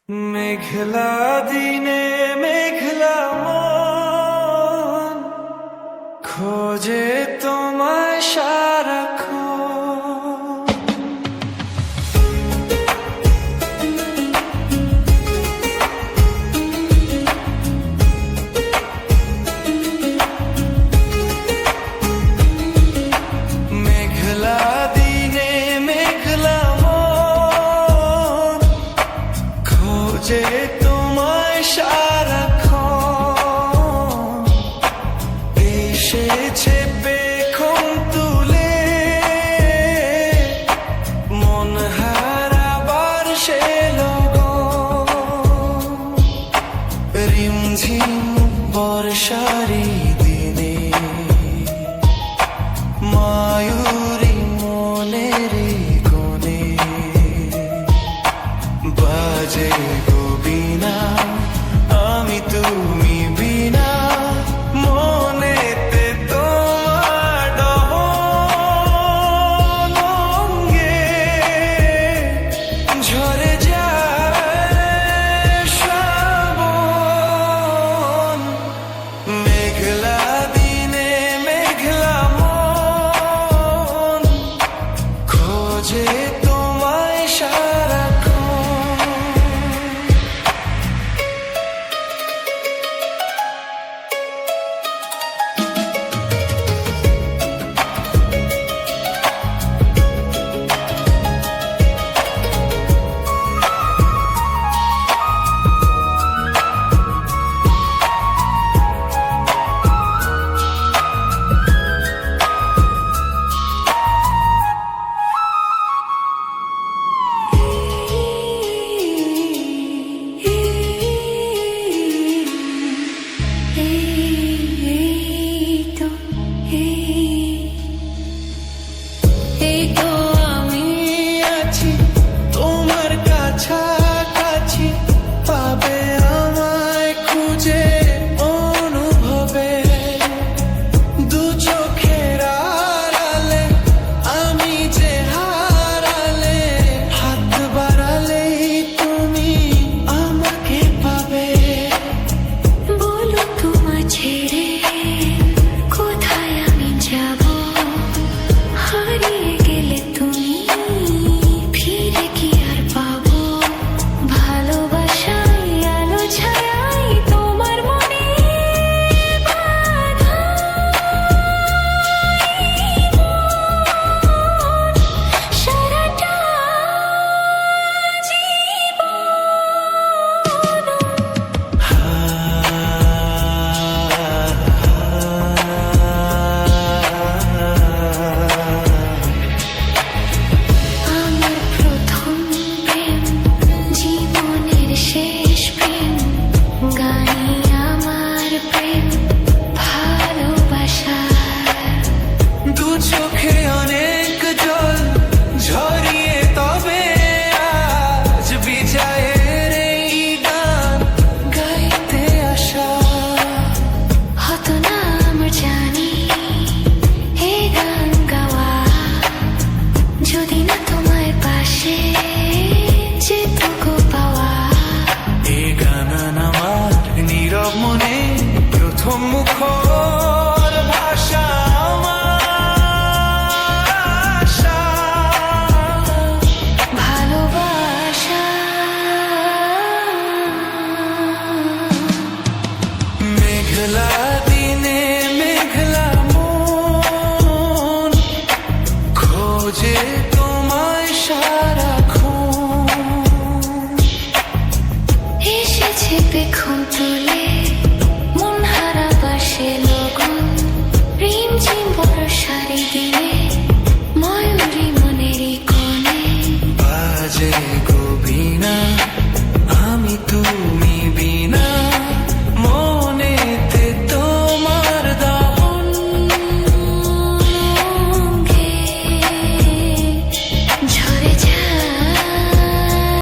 মেঘলা দিনে মেঘলা মন খোঁজে তোমায় সারাক্ষণ। মেঘলা দিনে মেঘলা মন খোঁজে তোমায় সারাক্ষণ। এসেছে পেখম তুলে মন হারাবার সে লগন। রিমঝিম বর্ষারি দিনে মায়ূরী মনের কোণে বাজে গো বিনা, আমি তুমি বিনা মনেতে তোমার দহন অঙ্গে ঝরে যায় শ্রাবণ। মেঘলা দিনে মেঘলা মন খোঁজে তোমায় সারাক্ষণ। তোমার কাছাকাছি পাবে আমায় খুঁজে অনুভবে। দু চোখের আড়ালে আমি যে হারালে, হাত বাড়ালেই তুমি আমাকে পাবে। বলো তোমার ছেড়ে কোথায় আমি যাব? হারিয়ে গেলে তুমি ফিরে কি আর পাবো? ভালোবাসায় আলো ছায়াই তোমার মনে বাঁধা সারাটা আমার প্রথম প্রেম, জীবনের শেষ প্রেম, গানি আমার প্রেম ভালোবাসা। দু চোখে অনেক জল ঝরিয়ে তবে আজ বিজয়ের এই গান গাইতে আসা। হতো না আমার জানি এ গান গাওয়া, যদি না তোমায় পাশে যেটুকু পাওয়া। এ গান আমার নীরব মনে প্রথম মুখর ভাষা। আমার আশা ভালোবাসা। মেঘলা দিনে মেঘলা মন খোঁজে